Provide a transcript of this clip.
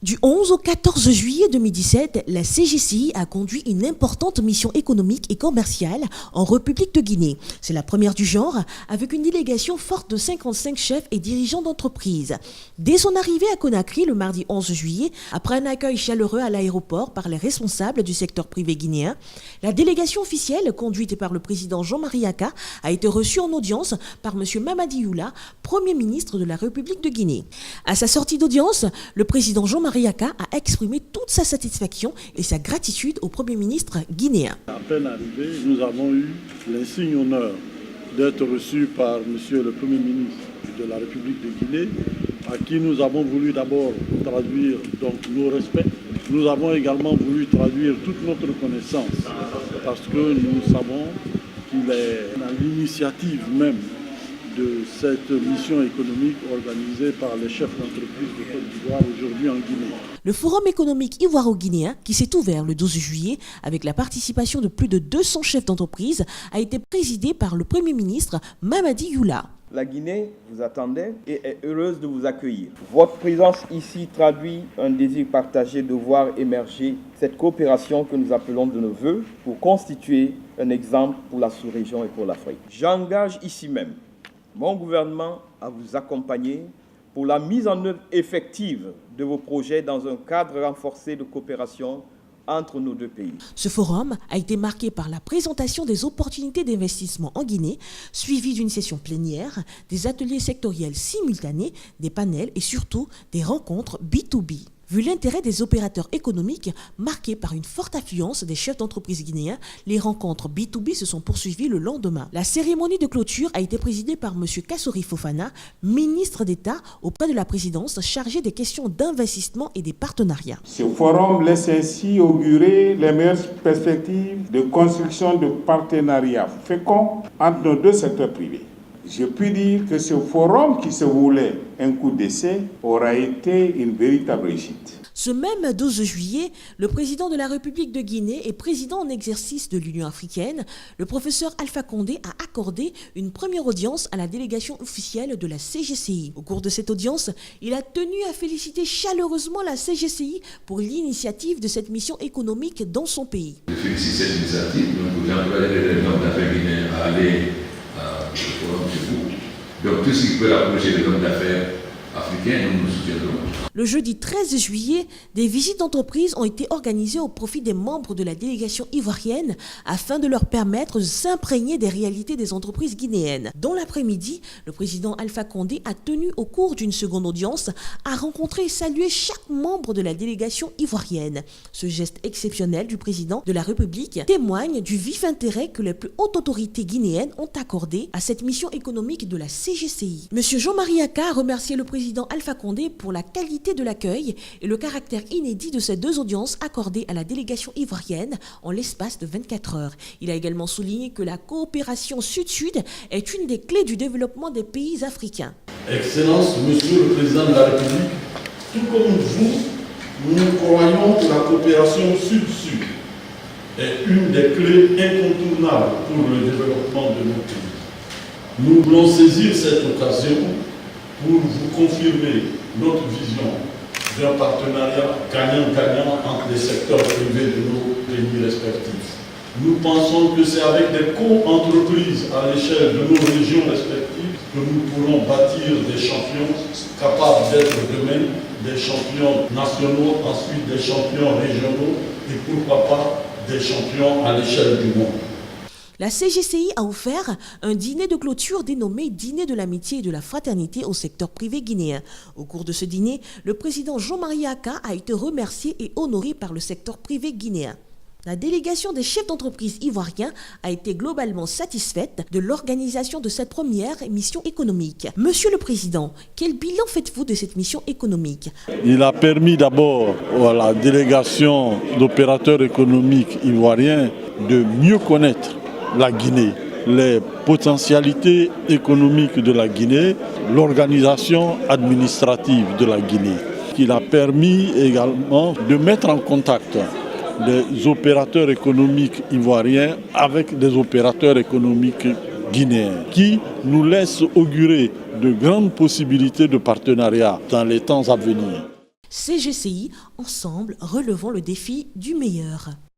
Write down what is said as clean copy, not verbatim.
Du 11 au 14 juillet 2017, la CGCI a conduit une importante mission économique et commerciale en République de Guinée. C'est la première du genre, avec une délégation forte de 55 chefs et dirigeants d'entreprises. Dès son arrivée à Conakry le mardi 11 juillet, après un accueil chaleureux à l'aéroport par les responsables du secteur privé guinéen, la délégation officielle, conduite par le président Jean-Marie Akka, a été reçue en audience par M. Mamadi Youla, Premier ministre de la République de Guinée. À sa sortie d'audience, le président Jean-Marie Akka a exprimé toute sa satisfaction et sa gratitude au Premier ministre guinéen. À peine arrivé, nous avons eu l'insigne honneur d'être reçus par Monsieur le Premier ministre de la République de Guinée, à qui nous avons voulu d'abord traduire donc nos respects. Nous avons également voulu traduire toute notre reconnaissance parce que nous savons qu'il est à l'initiative même de cette mission économique organisée par les chefs d'entreprise de Côte d'Ivoire aujourd'hui en Guinée. Le forum économique ivoiro-guinéen, qui s'est ouvert le 12 juillet avec la participation de plus de 200 chefs d'entreprise, a été présidé par le Premier ministre Mamadi Youla. La Guinée vous attendait et est heureuse de vous accueillir. Votre présence ici traduit un désir partagé de voir émerger cette coopération que nous appelons de nos voeux pour constituer un exemple pour la sous-région et pour l'Afrique. J'engage ici même mon gouvernement à vous accompagner pour la mise en œuvre effective de vos projets dans un cadre renforcé de coopération entre nos deux pays. Ce forum a été marqué par la présentation des opportunités d'investissement en Guinée, suivi d'une session plénière, des ateliers sectoriels simultanés, des panels et surtout des rencontres B2B. Vu l'intérêt des opérateurs économiques marqué par une forte affluence des chefs d'entreprise guinéens, les rencontres B2B se sont poursuivies le lendemain. La cérémonie de clôture a été présidée par M. Kassori Fofana, ministre d'État auprès de la présidence chargé des questions d'investissement et des partenariats. Ce forum laisse ainsi augurer les meilleures perspectives de construction de partenariats féconds entre nos deux secteurs privés. Je puis dire que ce forum qui se voulait un coup d'essai aura été une véritable réussite. Ce même 12 juillet, le président de la République de Guinée et président en exercice de l'Union africaine, le professeur Alpha Condé, a accordé une première audience à la délégation officielle de la CGCI. Au cours de cette audience, il a tenu à féliciter chaleureusement la CGCI pour l'initiative de cette mission économique dans son pays. Je félicite cette initiative, donc j'encourage les hommes d'affaires guinéens à aller au forum chez vous. Donc tout ce qui peut rapprocher les hommes d'affaires africains, nous soutiendrons. Le jeudi 13 juillet, des visites d'entreprise ont été organisées au profit des membres de la délégation ivoirienne afin de leur permettre de s'imprégner des réalités des entreprises guinéennes. Dans l'après-midi, le président Alpha Condé a tenu au cours d'une seconde audience à rencontrer et saluer chaque membre de la délégation ivoirienne. Ce geste exceptionnel du président de la République témoigne du vif intérêt que les plus hautes autorités guinéennes ont accordé à cette mission économique de la CGCI. Monsieur Jean-Marie Akka a remercié le président Alpha Condé pour la qualité de l'accueil et le caractère inédit de ces deux audiences accordées à la délégation ivoirienne en l'espace de 24 heures. Il a également souligné que la coopération Sud-Sud est une des clés du développement des pays africains. Excellence, Monsieur le Président de la République, tout comme vous, nous croyons que la coopération Sud-Sud est une des clés incontournables pour le développement de nos pays. Nous voulons saisir cette occasion pour vous confirmer notre vision d'un partenariat gagnant-gagnant entre les secteurs privés de nos pays respectifs. Nous pensons que c'est avec des co-entreprises à l'échelle de nos régions respectives que nous pourrons bâtir des champions capables d'être demain des champions nationaux, ensuite des champions régionaux et pourquoi pas des champions à l'échelle du monde. La CGCI a offert un dîner de clôture dénommé Dîner de l'amitié et de la fraternité au secteur privé guinéen. Au cours de ce dîner, le président Jean-Marie Akka a été remercié et honoré par le secteur privé guinéen. La délégation des chefs d'entreprise ivoiriens a été globalement satisfaite de l'organisation de cette première mission économique. Monsieur le Président, quel bilan faites-vous de cette mission économique? Il a permis d'abord à la délégation d'opérateurs économiques ivoiriens de mieux connaître la Guinée, les potentialités économiques de la Guinée, l'organisation administrative de la Guinée, qui a permis également de mettre en contact des opérateurs économiques ivoiriens avec des opérateurs économiques guinéens, qui nous laissent augurer de grandes possibilités de partenariat dans les temps à venir. CGCI, ensemble, relevons le défi du meilleur.